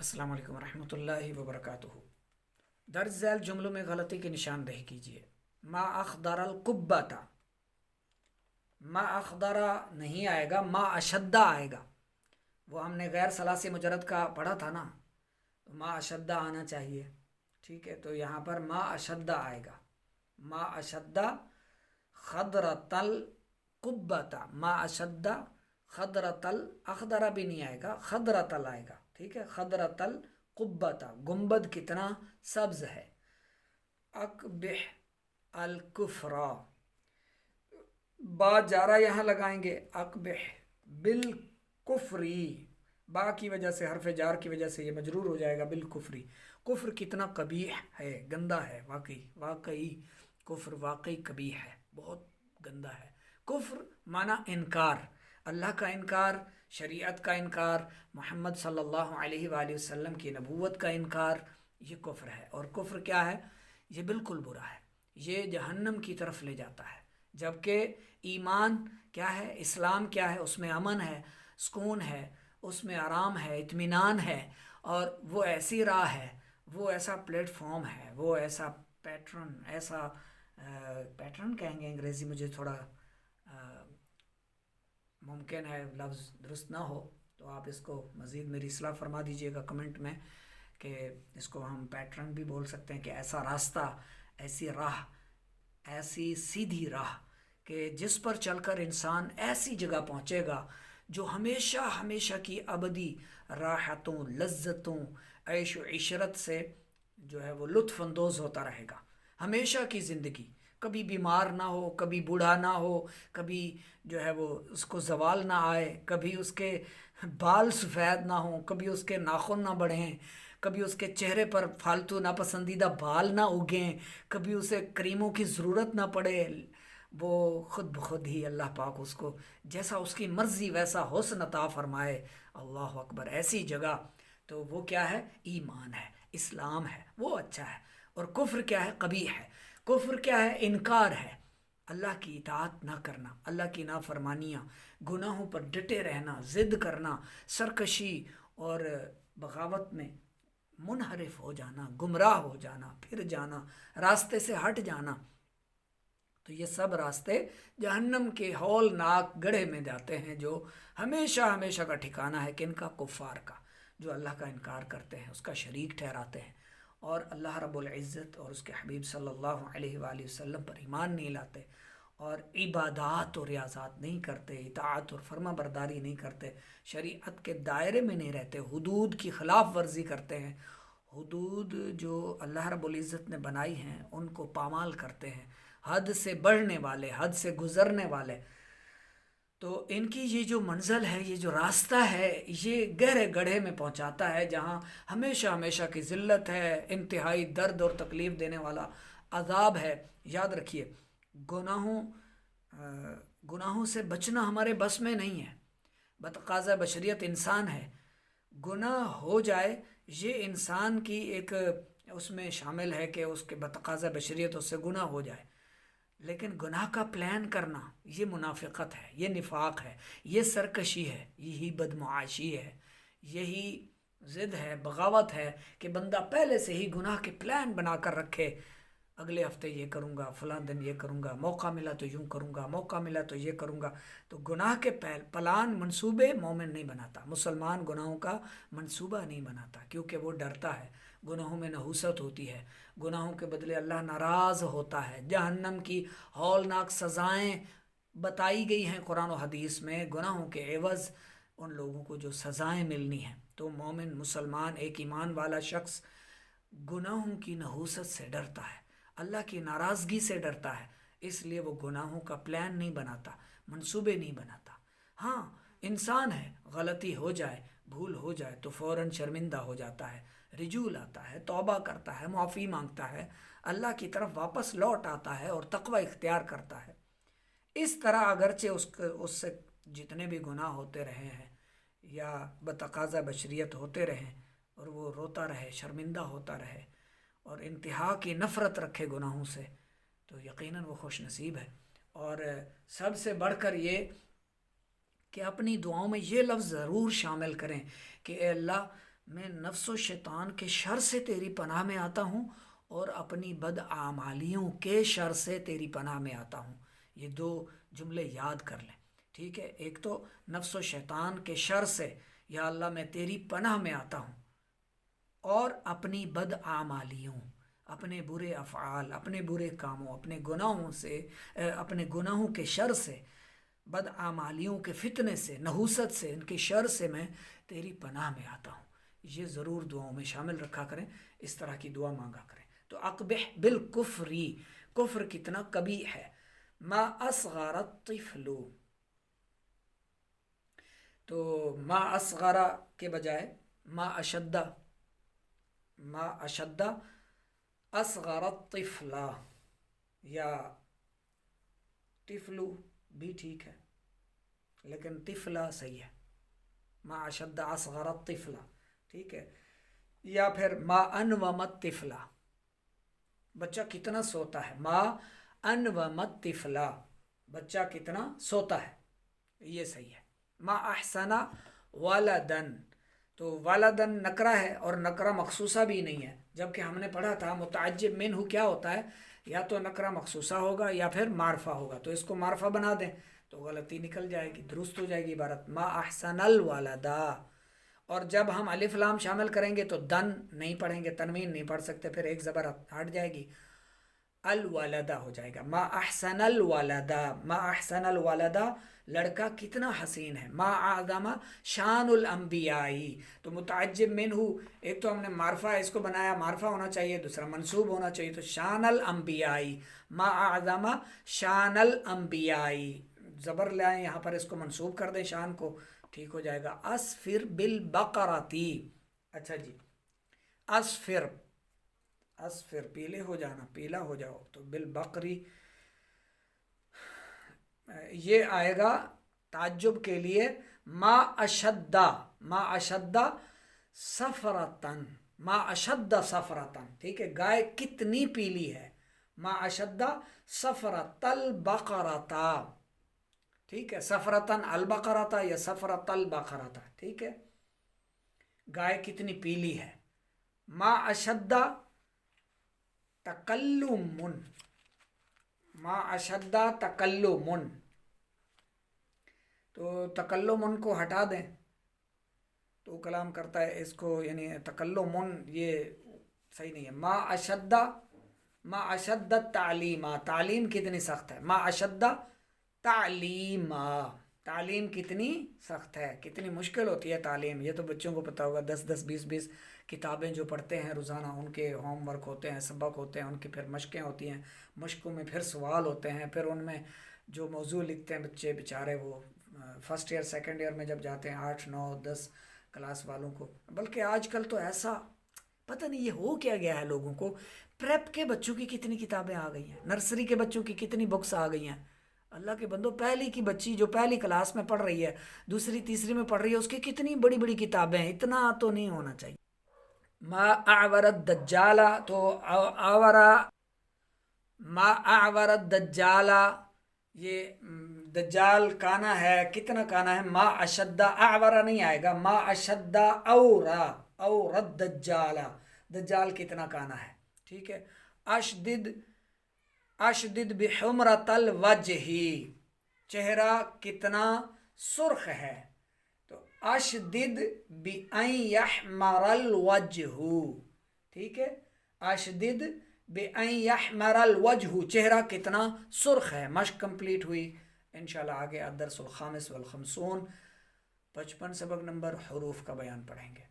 السلام علیکم ورحمۃ اللہ وبرکاتہ۔ درج ذیل جملوں میں غلطی کی نشاندہی کیجیے۔ ما اخضر القبۃ، ما اخضر نہیں آئے گا، ما اشدہ آئے گا۔ وہ ہم نے غیر ثلاثی مجرد کا پڑھا تھا نا، تو ما اشدہ آنا چاہیے، ٹھیک ہے۔ تو یہاں پر ما اشدہ آئے گا، ما اشدہ خضرۃ القبۃ، ما اشدہ خضرۃ اخضر بھی نہیں آئے گا، خضرۃ آئے گا، ٹھیک ہے۔ خضرۃ القبۃ، گنبد کتنا سبز ہے۔ اقبح الکفر، با جارہ یہاں لگائیں گے، اقبح بالکفری، با کی وجہ سے، حرف جار کی وجہ سے یہ مجرور ہو جائے گا بالکفری۔ کفر کتنا قبیح ہے، گندا ہے، واقعی کفر واقعی قبیح ہے، بہت گندا ہے۔ کفر معنی انکار، اللہ کا انکار، شریعت کا انکار، محمد صلی اللہ علیہ وآلہ وسلم کی نبوت کا انکار، یہ کفر ہے۔ اور کفر کیا ہے؟ یہ بالکل برا ہے، یہ جہنم کی طرف لے جاتا ہے۔ جبکہ ایمان کیا ہے، اسلام کیا ہے، اس میں امن ہے، سکون ہے، اس میں آرام ہے، اطمینان ہے، اور وہ ایسی راہ ہے، وہ ایسا پلیٹ فارم ہے، وہ ایسا پیٹرن، ایسا پیٹرن کہیں گے انگریزی، مجھے تھوڑا ممکن ہے لفظ درست نہ ہو، تو آپ اس کو مزید میری اصلاح فرما دیجئے گا کمنٹ میں، کہ اس کو ہم پیٹرن بھی بول سکتے ہیں، کہ ایسا راستہ، ایسی راہ، ایسی سیدھی راہ کہ جس پر چل کر انسان ایسی جگہ پہنچے گا جو ہمیشہ ہمیشہ کی ابدی راحتوں، لذتوں، عیش و عشرت سے جو ہے وہ لطف اندوز ہوتا رہے گا، ہمیشہ کی زندگی، کبھی بیمار نہ ہو، کبھی بوڑھا نہ ہو، کبھی جو ہے وہ اس کو زوال نہ آئے، کبھی اس کے بال سفید نہ ہوں، کبھی اس کے ناخن نہ بڑھیں، کبھی اس کے چہرے پر فالتو ناپسندیدہ بال نہ اگیں، کبھی اسے کریموں کی ضرورت نہ پڑے، وہ خود بخود ہی اللہ پاک اس کو جیسا اس کی مرضی ویسا حسن عطا فرمائے۔ اللہ اکبر، ایسی جگہ تو وہ کیا ہے؟ ایمان ہے، اسلام ہے، وہ اچھا ہے۔ اور کفر کیا ہے؟ قبیح ہے۔ کفر کیا ہے؟ انکار ہے، اللہ کی اطاعت نہ کرنا، اللہ کی نافرمانیاں، گناہوں پر ڈٹے رہنا، ضد کرنا، سرکشی اور بغاوت میں منحرف ہو جانا، گمراہ ہو جانا، پھر جانا، راستے سے ہٹ جانا۔ تو یہ سب راستے جہنم کے ہولناک گڑھے میں جاتے ہیں، جو ہمیشہ ہمیشہ کا ٹھکانہ ہے کن کا؟ کفار کا، جو اللہ کا انکار کرتے ہیں، اس کا شریک ٹھہراتے ہیں، اور اللہ رب العزت اور اس کے حبیب صلی اللہ علیہ وآلہ وسلم پر ایمان نہیں لاتے، اور عبادات اور ریاضات نہیں کرتے، اطاعت اور فرما برداری نہیں کرتے، شریعت کے دائرے میں نہیں رہتے، حدود کی خلاف ورزی کرتے ہیں، حدود جو اللہ رب العزت نے بنائی ہیں ان کو پامال کرتے ہیں، حد سے بڑھنے والے، حد سے گزرنے والے۔ تو ان کی یہ جو منزل ہے، یہ جو راستہ ہے، یہ گہرے گڑھے میں پہنچاتا ہے، جہاں ہمیشہ ہمیشہ کی ذلت ہے، انتہائی درد اور تکلیف دینے والا عذاب ہے۔ یاد رکھیے، گناہوں سے بچنا ہمارے بس میں نہیں ہے، بتقاضۂ بشریت انسان ہے، گناہ ہو جائے یہ انسان کی ایک اس میں شامل ہے کہ اس کے بتقاضۂ بشریت اس سے گناہ ہو جائے، لیکن گناہ کا پلان کرنا یہ منافقت ہے، یہ نفاق ہے، یہ سرکشی ہے، یہی بدمعاشی ہے، یہی ضد ہے، بغاوت ہے، کہ بندہ پہلے سے ہی گناہ کے پلان بنا کر رکھے، اگلے ہفتے یہ کروں گا، فلاں دن یہ کروں گا، موقع ملا تو یوں کروں گا، موقع ملا تو یہ کروں گا۔ تو گناہ کے پلان، منصوبے مومن نہیں بناتا، مسلمان گناہوں کا منصوبہ نہیں بناتا، کیونکہ وہ ڈرتا ہے، گناہوں میں نحوست ہوتی ہے، گناہوں کے بدلے اللہ ناراض ہوتا ہے، جہنم کی ہولناک سزائیں بتائی گئی ہیں قرآن و حدیث میں، گناہوں کے عوض ان لوگوں کو جو سزائیں ملنی ہیں۔ تو مومن، مسلمان، ایک ایمان والا شخص گناہوں کی نحوست سے ڈرتا ہے، اللہ کی ناراضگی سے ڈرتا ہے، اس لیے وہ گناہوں کا پلان نہیں بناتا، منصوبے نہیں بناتا۔ ہاں، انسان ہے، غلطی ہو جائے، بھول ہو جائے تو فوراً شرمندہ ہو جاتا ہے، رجوع لاتا ہے، توبہ کرتا ہے، معافی مانگتا ہے، اللہ کی طرف واپس لوٹ آتا ہے اور تقوی اختیار کرتا ہے۔ اس طرح اگرچہ اس سے جتنے بھی گناہ ہوتے رہے ہیں یا بتقاضۂ بشریت ہوتے رہیں، اور وہ روتا رہے، شرمندہ ہوتا رہے، اور انتہا کی نفرت رکھے گناہوں سے، تو یقیناً وہ خوش نصیب ہے۔ اور سب سے بڑھ کر یہ کہ اپنی دعاؤں میں یہ لفظ ضرور شامل کریں کہ اے اللہ، میں نفس و شیطان کے شر سے تیری پناہ میں آتا ہوں اور اپنی بدعمالیوں کے شر سے تیری پناہ میں آتا ہوں. یہ دو جملے یاد کر لیں. ٹھیک ہے، ایک تو نفس و شیطان کے شر سے، یا اللہ میں تیری پناہ میں آتا ہوں، اور اپنی بدعمالیوں، اپنے برے افعال، اپنے برے کاموں، اپنے گناہوں سے، اپنے گناہوں کے شر سے، بدعمالیوں کے فتنے سے، نحوست سے، ان کے شر سے میں تیری پناہ میں آتا ہوں. یہ ضرور دعاؤں میں شامل رکھا کریں، اس طرح کی دعا مانگا کریں. تو اقبح بالکفری، کفر کتنا قبیح ہے. ما اصغر الطفل، تو ما اصغر کے بجائے ما اشدہ، ما اشدہ اصغر الطفل، یا طفلو بھی ٹھیک ہے لیکن طفلہ صحیح ہے. ما اشدہ اصغر الطفل، ٹھیک ہے. یا پھر ما انوم الطفل، بچہ کتنا سوتا ہے. ما انوم الطفل، بچہ کتنا سوتا ہے، یہ صحیح ہے. ما احسن ولدن، تو ولدن نکرہ ہے اور نکرہ مخصوصہ بھی نہیں ہے، جبکہ ہم نے پڑھا تھا متعجب منہ کیا ہوتا ہے، یا تو نکرہ مخصوصہ ہوگا یا پھر معرفہ ہوگا. تو اس کو معرفہ بنا دیں تو غلطی نکل جائے گی، درست ہو جائے گی عبارت. ما احسن الولدا. اور جب ہم الف لام شامل کریں گے تو دن نہیں پڑھیں گے، تنوین نہیں پڑھ سکتے، پھر ایک زبر ہٹ جائے گی، الولدہ ہو جائے گا. ما احسن الولدہ، ما احسن الولدہ، لڑکا کتنا حسین ہے. ما اعظم شان الانبیائی، تو متعجب منہ، ایک تو ہم نے معرفہ اس کو بنایا، معرفہ ہونا چاہیے، دوسرا منصوب ہونا چاہیے، تو شان الانبیائی، ما اعظم شان الانبیائی، زبر لائیں یہاں پر، اس کو منصوب کر دیں شان کو، ٹھیک ہو جائے گا. اسفر بالبقرتی، اچھا جی، اسفر، اسفر پیلے ہو جانا، پیلا ہو جاؤ، تو بالبقری یہ آئے گا تعجب کے لیے. ما اشدہ، ما اشدہ صفرتن، ما اشدہ صفرتن، ٹھیک ہے، گائے کتنی پیلی ہے. ما اشدہ صفرت البقرتا، ٹھیک ہے، صفرتن البقرتا یا صفرت البقرتا، ٹھیک ہے، گائے کتنی پیلی ہے. ما اشدہ تکلم، ما اشدہ تکلم، تو تکلم کو ہٹا دیں تو کلام کرتا ہے اس کو، یعنی تکلم یہ صحیح نہیں ہے. ما اشدہ، ما اشد تعلیم، تعلیم کتنی سخت ہے. ما اشد تعلیم، تعلیم کتنی سخت ہے، کتنی مشکل ہوتی ہے تعلیم. یہ تو بچوں کو پتہ ہوگا، 10 20 کتابیں جو پڑھتے ہیں روزانہ، ان کے ہوم ورک ہوتے ہیں، سبق ہوتے ہیں، ان کی پھر مشقیں ہوتی ہیں، مشقوں میں پھر سوال ہوتے ہیں، پھر ان میں جو موضوع لکھتے ہیں بچے بیچارے، وہ فرسٹ ایئر سیکنڈ ایئر میں جب جاتے ہیں، 8 9 10 کلاس والوں کو. بلکہ آج کل تو ایسا پتہ نہیں یہ ہو کیا گیا ہے لوگوں کو، پریپ کے بچوں کی کتنی کتابیں آ گئی ہیں، نرسری کے بچوں کی کتنی بکس آ گئی ہیں. اللہ کے بندو، پہلی کی بچی جو پہلی کلاس میں پڑھ رہی ہے، دوسری تیسری میں پڑھ رہی ہے، اس کی کتنی بڑی بڑی کتابیں ہیں. اتنا تو نہیں ہونا چاہیے. ما اعور الدجال، تو اعورا، ما اعور الدجال، یہ دجال کانا ہے، کتنا کانا ہے. ما اشد اعورا نہیں آئے گا، ما اشد اورا، اور الدجال، دجال کتنا کانا ہے، ٹھیک ہے. اشدد، اشدد بحمرۃ الوجہ، چہرہ کتنا سرخ ہے، تو اشدد بأن یحمر الوجہ، ٹھیک ہے، اشدد بأن یحمر الوجہ، چہرہ کتنا سرخ ہے. مشق کمپلیٹ ہوئی. انشاءاللہ آگے الدرس الخامس والخمسون، 55 سبق نمبر حروف کا بیان پڑھیں گے.